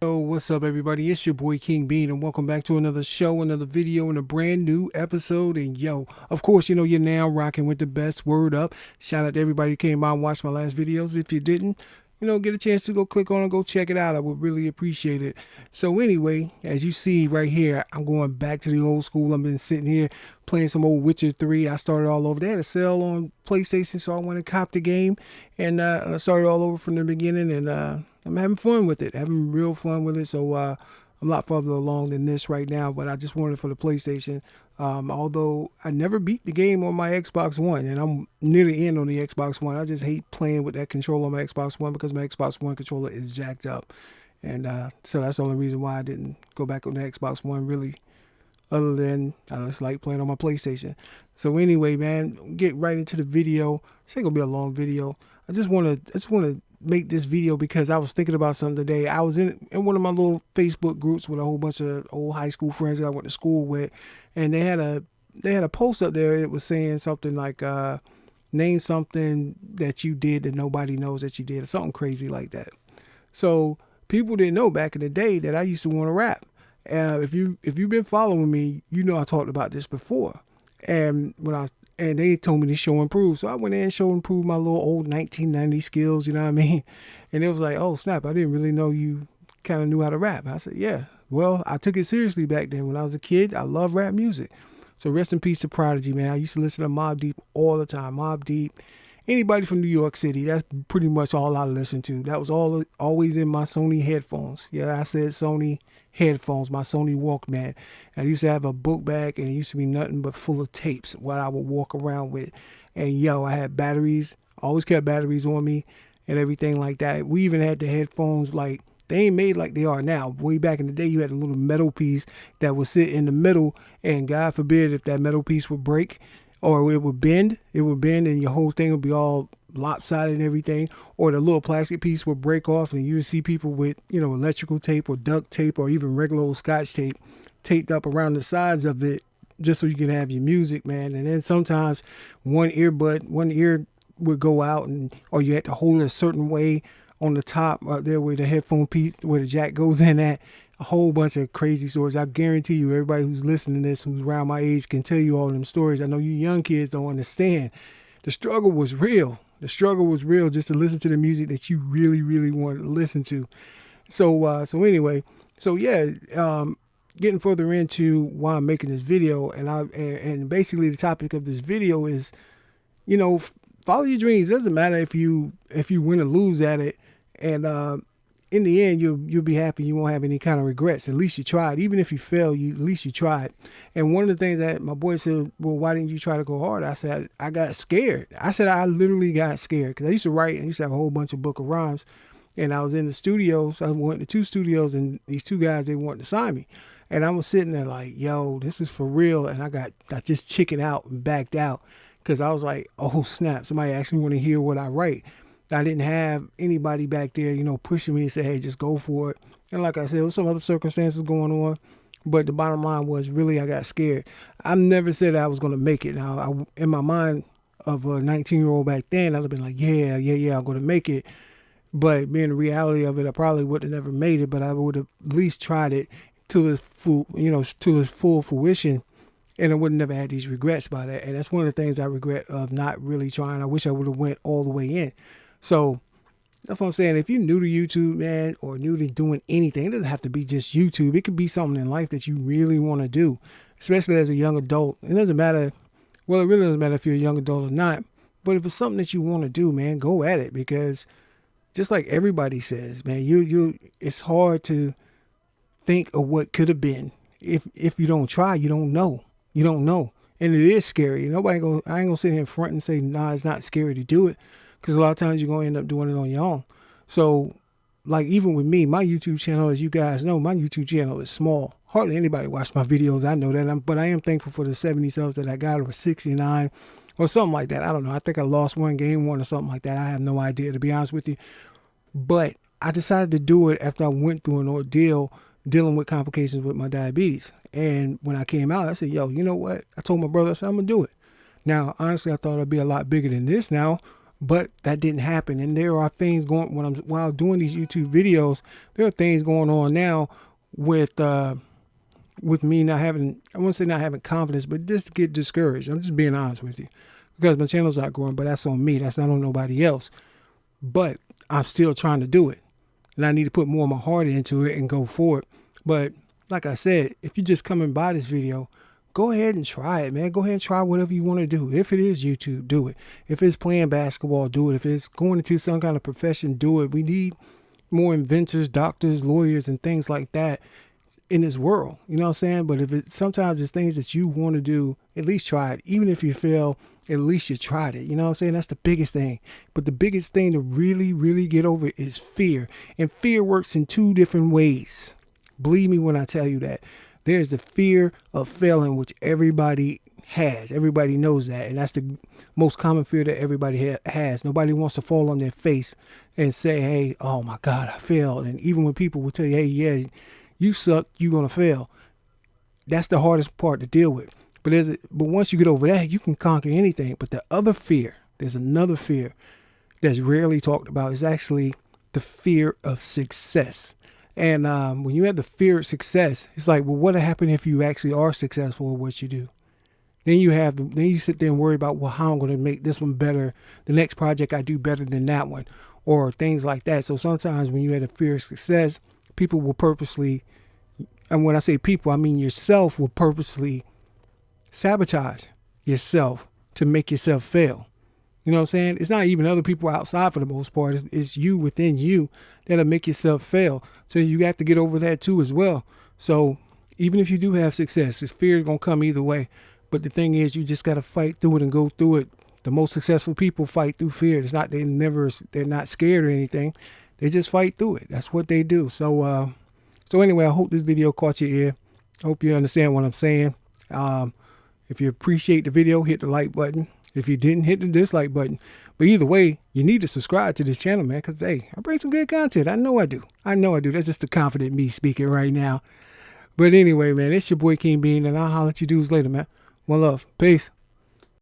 Yo, what's up, everybody? It's your boy King Bean, and welcome back to another show, another video, and a brand new episode. And yo, of course, you're now rocking with the best. Word up. Shout out to everybody who came by and watched my last videos. If you didn't, get a chance to go click on and go check it out. I would really appreciate it. So anyway, as you see right here, I'm going back to the old school. I've been sitting here playing some old Witcher 3. I started all over. They had a sale on PlayStation, so I went and copped the game, and I started all over from the beginning, and I'm having fun with it, having real fun with it. So I'm a lot further along than this right now, but I just wanted it for the PlayStation. Although I never beat the game on my Xbox One, and I'm near the end on the Xbox One. I just hate playing with that controller on my Xbox One because my Xbox One controller is jacked up. And so that's the only reason why I didn't go back on the Xbox One, really, other than I just like playing on my PlayStation. So anyway, man, get right into the video. It's ain't gonna be a long video. I just wanna make this video because I was thinking about something today. I was in one of my little Facebook groups with a whole bunch of old high school friends that I went to school with, and they had a post up there. It was saying something like name something that you did that nobody knows that you did, or something crazy like that. So people didn't know back in the day that I used to want to rap. If you've been following me, you know I talked about this before. And and they told me to show and prove. So I went in and show and prove my little old 1990 skills, you know what I mean? And it was like, oh, snap, I didn't really know you kind of knew how to rap. I said, yeah. Well, I took it seriously back then. When I was a kid, I loved rap music. So rest in peace to Prodigy, man. I used to listen to Mobb Deep all the time. Mobb Deep, anybody from New York City, that's pretty much all I listened to. That was always in my Sony headphones. Yeah, I said Sony headphones, my Sony Walkman. I used to have a book bag, and it used to be nothing but full of tapes what I would walk around with. And yo, I had batteries, always kept batteries on me and everything like that. We even had the headphones, like, they ain't made like they are now. Way back in the day, you had a little metal piece that would sit in the middle, and God forbid if that metal piece would break or it would bend, and your whole thing would be all lopsided and everything, or the little plastic piece would break off, and you would see people with, electrical tape or duct tape or even regular old Scotch tape taped up around the sides of it just so you can have your music, man. And then sometimes one ear would go out, or you had to hold it a certain way on the top there where the headphone piece, where the jack goes in at. A whole bunch of crazy stories. I guarantee you, everybody who's listening to this, who's around my age, can tell you all them stories. I know you young kids don't understand. The struggle was real. The struggle was real just to listen to the music that you really, really wanted to listen to. So anyway, getting further into why I'm making this video, and basically the topic of this video is, follow your dreams. It doesn't matter if you win or lose at it, and in the end, you'll be happy. You won't have any kind of regrets. At least you tried. Even if you fail, at least you tried. And one of the things that my boy said, well, why didn't you try to go hard? I said, I got scared. I said, I literally got scared because I used to write. I used to have a whole bunch of book of rhymes. And I was in the studios. I went to 2 studios, and these 2 guys, they wanted to sign me. And I was sitting there like, yo, this is for real. And I just chickened out and backed out because I was like, oh, snap. Somebody actually want to hear what I write. I didn't have anybody back there, pushing me and say, hey, just go for it. And like I said, there was some other circumstances going on. But the bottom line was, really, I got scared. I never said I was going to make it. Now, in my mind of a 19-year-old back then, I'd have been like, yeah, I'm going to make it. But being the reality of it, I probably would have never made it. But I would have at least tried it to its full fruition. And I would have never had these regrets by that. And that's one of the things I regret of not really trying. I wish I would have went all the way in. So that's what I'm saying. If you're new to YouTube, man, or new to doing anything, it doesn't have to be just YouTube. It could be something in life that you really want to do, especially as a young adult. It doesn't matter. Well, it really doesn't matter if you're a young adult or not. But if it's something that you want to do, man, go at it. Because just like everybody says, man, it's hard to think of what could have been. If you don't try, you don't know. You don't know. And it is scary. I ain't gonna sit here in front and say, nah, it's not scary to do it. Because a lot of times you're going to end up doing it on your own. So, like, even with me, my YouTube channel, as you guys know, my YouTube channel is small. Hardly anybody watch my videos. I know that. But I am thankful for the 70 subs that I got, or 69 or something like that. I don't know. I think I lost one, gained one, or something like that. I have no idea, to be honest with you. But I decided to do it after I went through an ordeal dealing with complications with my diabetes. And when I came out, I said, yo, you know what? I told my brother, I said, I'm going to do it. Now, honestly, I thought I'd be a lot bigger than this now. but that didn't happen. And there are things going while doing these YouTube videos. There are things going on now with me not having, I won't say not having confidence, but just to get discouraged. I'm just being honest with you, because my channel's not growing, but that's on me. That's not on nobody else. But I'm still trying to do it, and I need to put more of my heart into it and go for it. But like I said, if you're just coming by this video, go ahead and try it, man. Go ahead and try whatever you want to do. If it is YouTube, do it. If it's playing basketball, do it. If it's going into some kind of profession, do it. We need more inventors, doctors, lawyers, and things like that in this world. You know what I'm saying? But if it sometimes it's things that you want to do, at least try it. Even if you fail, at least you tried it. You know what I'm saying? That's the biggest thing. But the biggest thing to really, really get over is fear. And fear works in two different ways. Believe me when I tell you that. There's the fear of failing, which everybody has. Everybody knows that. And that's the most common fear that everybody has. Nobody wants to fall on their face and say, hey, oh my God, I failed. And even when people will tell you, hey, yeah, you suck, you're going to fail. That's the hardest part to deal with. But once you get over that, you can conquer anything. But the other fear, there's another fear that's rarely talked about. Is actually the fear of success. And when you have the fear of success, it's like, well, what'll happen if you actually are successful at what you do? Then you sit there and worry about, well, how I'm going to make this one better. The next project I do better than that one, or things like that. So sometimes when you have the fear of success, people will purposely, and when I say people, I mean yourself, will purposely sabotage yourself to make yourself fail. You know what I'm saying? It's not even other people outside for the most part. It's you within you that'll make yourself fail. So you have to get over that too as well. So even if you do have success, this fear is going to come either way. But the thing is, you just got to fight through it and go through it. The most successful people fight through fear. It's not, they're not scared or anything. They just fight through it. That's what they do. So anyway, I hope this video caught your ear. I hope you understand what I'm saying. If you appreciate the video, hit the like button. If you didn't, hit the dislike button. But either way, you need to subscribe to this channel, man, because, hey, I bring some good content. I know I do. That's just the confident me speaking right now. But anyway, man, it's your boy King Bean, and I'll holler at you dudes later, man. One love. Peace.